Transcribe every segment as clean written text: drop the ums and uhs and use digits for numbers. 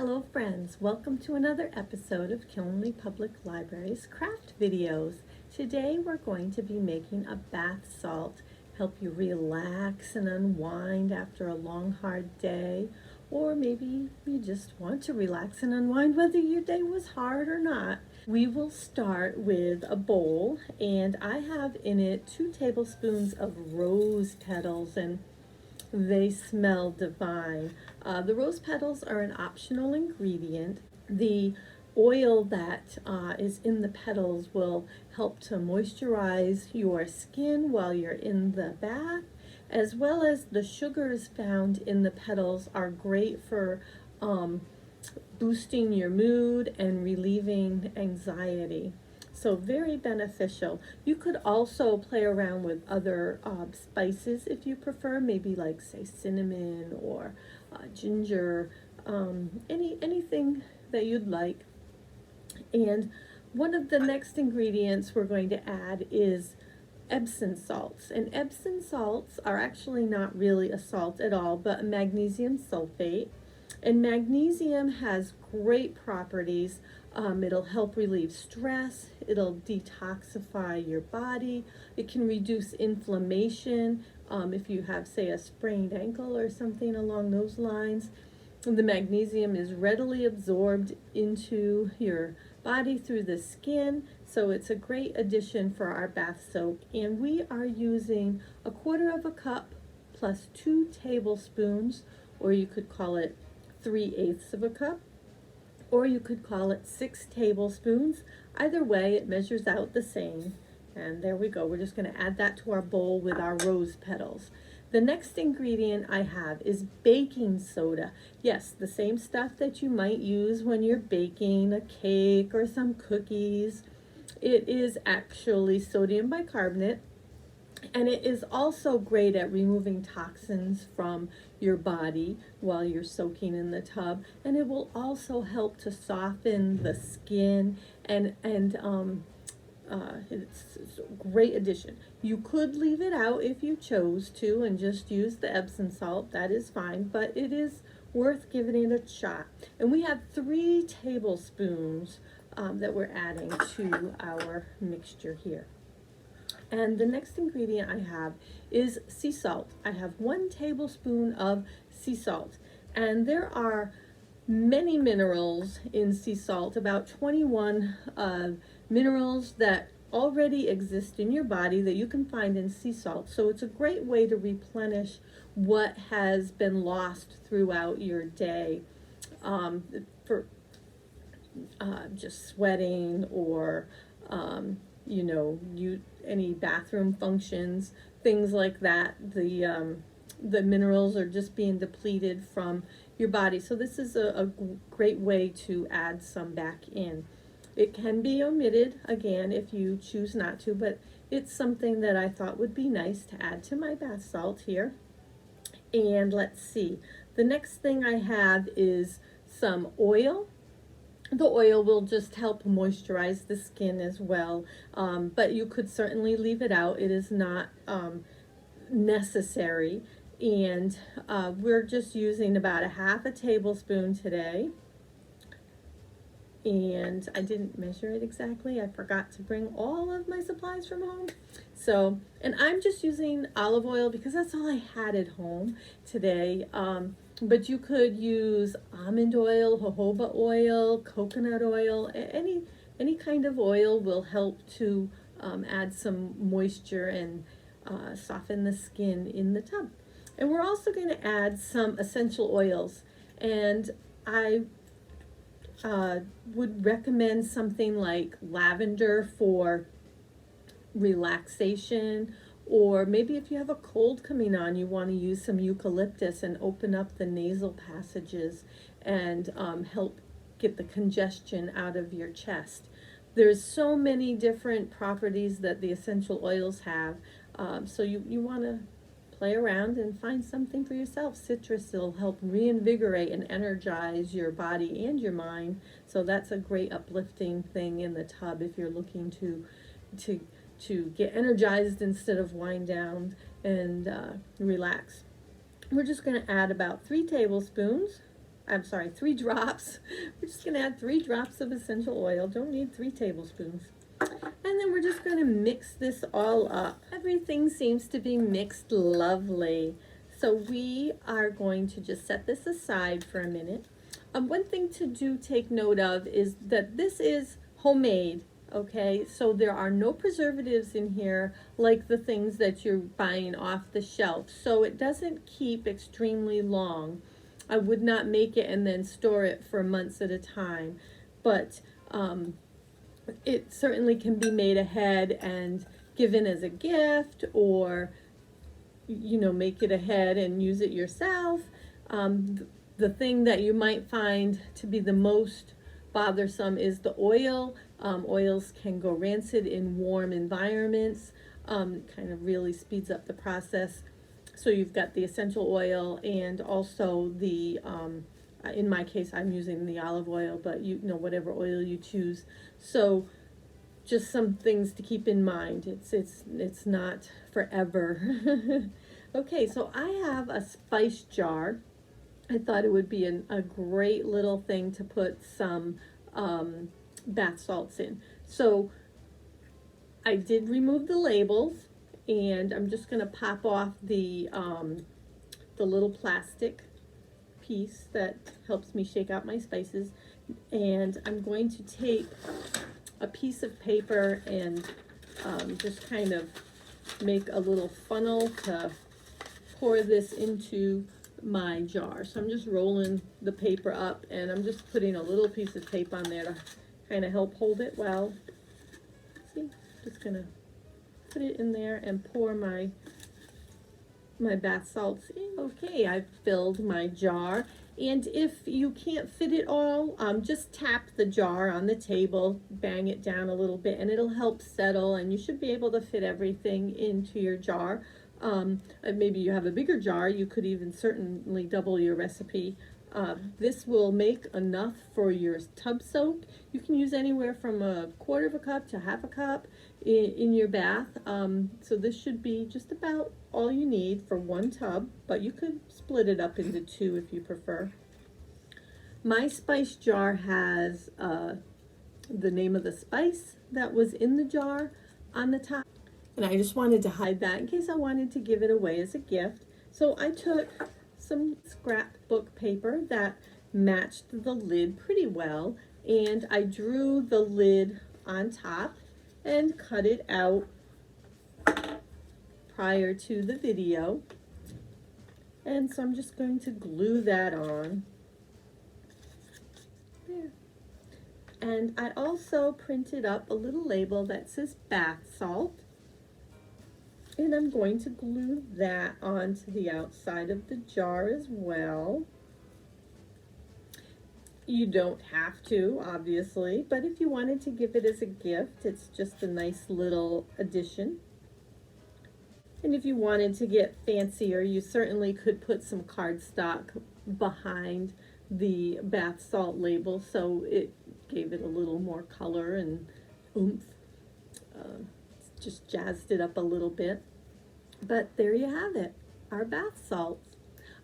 Hello friends, welcome to another episode of Killenly Public Library's craft videos. Today we're going to be making a bath salt, help you relax and unwind after a long hard day, or maybe you just want to relax and unwind whether your day was hard or not. We will start with a bowl, and I have in it 2 tablespoons of rose petals, and they smell divine. The rose petals are an optional ingredient. The oil that is in the petals will help to moisturize your skin while you're in the bath, as well as the sugars found in the petals are great for boosting your mood and relieving anxiety. So very beneficial. You could also play around with other spices if you prefer, maybe like say cinnamon or ginger, anything that you'd like. And one of the next ingredients we're going to add is Epsom salts. And Epsom salts are actually not really a salt at all, but magnesium sulfate. And magnesium has great properties. It'll help relieve stress, it'll detoxify your body, it can reduce inflammation if you have, say, a sprained ankle or something along those lines. The magnesium is readily absorbed into your body through the skin, so it's a great addition for our bath soak. And we are using 1/4 cup plus 2 tablespoons, or you could call it 3/8 cup, or you could call it 6 tablespoons. Either way, it measures out the same. And there we go. We're just going to add that to our bowl with our rose petals. The next ingredient I have is baking soda. Yes, the same stuff that you might use when you're baking a cake or some cookies. It is actually sodium bicarbonate. And it is also great at removing toxins from your body while you're soaking in the tub. And it will also help to soften the skin, and it's a great addition. You could leave it out if you chose to and just use the Epsom salt. That is fine, but it is worth giving it a shot. And we have 3 tablespoons that we're adding to our mixture here. And the next ingredient I have is sea salt. I have 1 tablespoon of sea salt. And there are many minerals in sea salt, about 21 minerals that already exist in your body that you can find in sea salt. So it's a great way to replenish what has been lost throughout your day for just sweating or any bathroom functions, things like that. The minerals are just being depleted from your body. So this is a great way to add some back in. It can be omitted again if you choose not to, but it's something that I thought would be nice to add to my bath salt here. And let's see, the next thing I have is some oil. The oil will just help moisturize the skin as well, but you could certainly leave it out. It is not necessary. And we're just using about 1/2 tablespoon today. And I didn't measure it exactly. I forgot to bring all of my supplies from home. So, and I'm just using olive oil because that's all I had at home today. But you could use almond oil, jojoba oil, coconut oil, any kind of oil will help to add some moisture and soften the skin in the tub. And we're also going to add some essential oils. And I would recommend something like lavender for relaxation, or maybe if you have a cold coming on, you want to use some eucalyptus and open up the nasal passages and help get the congestion out of your chest. There's so many different properties that the essential oils have, so you want to play around and find something for yourself. Citrus will help reinvigorate and energize your body and your mind, so that's a great uplifting thing in the tub if you're looking to get energized instead of wind down and relax. We're just going to add about 3 tablespoons I'm sorry, 3 drops. We're just gonna add 3 drops of essential oil. Don't need 3 tablespoons. And then we're just gonna mix this all up. Everything seems to be mixed lovely. So we are going to just set this aside for a minute. One thing to take note of is that this is homemade, okay? So there are no preservatives in here like the things that you're buying off the shelf. So it doesn't keep extremely long. I would not make it and then store it for months at a time. But it certainly can be made ahead and given as a gift, or make it ahead and use it yourself. The thing that you might find to be the most bothersome is the oil. Oils can go rancid in warm environments. Kind of really speeds up the process. So you've got the essential oil and also the, in my case, I'm using the olive oil, but whatever oil you choose. So just some things to keep in mind. It's not forever. Okay, so I have a spice jar. I thought it would be a great little thing to put some bath salts in. So I did remove the labels, and I'm just going to pop off the little plastic piece that helps me shake out my spices. And I'm going to take a piece of paper and just kind of make a little funnel to pour this into my jar. So I'm just rolling the paper up, and I'm just putting a little piece of tape on there to kind of help hold it well. See, just gonna put it in there and pour my bath salts in. Okay, I've filled my jar, and if you can't fit it all, just tap the jar on the table, bang it down a little bit, and it'll help settle, and you should be able to fit everything into your jar. Maybe you have a bigger jar, you could even certainly double your recipe. This will make enough for your tub soak. You can use anywhere from 1/4 of a cup to 1/2 a cup in your bath. So this should be just about all you need for 1 tub, but you could split it up into 2 if you prefer. My spice jar has the name of the spice that was in the jar on the top. And I just wanted to hide that in case I wanted to give it away as a gift. So I took some scrapbook paper that matched the lid pretty well, and I drew the lid on top and cut it out prior to the video. And so I'm just going to glue that on. There. And I also printed up a little label that says bath salt. And I'm going to glue that onto the outside of the jar as well. You don't have to, obviously, but if you wanted to give it as a gift, it's just a nice little addition. And if you wanted to get fancier, you certainly could put some cardstock behind the bath salt label, so it gave it a little more color and oomph. Just jazzed it up a little bit. But there you have it, our bath salts.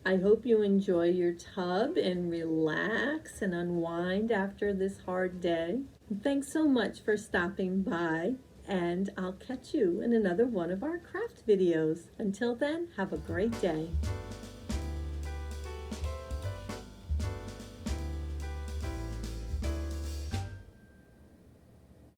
I hope you enjoy your tub and relax and unwind after this hard day. Thanks so much for stopping by, and I'll catch you in another one of our craft videos. Until then, have a great day.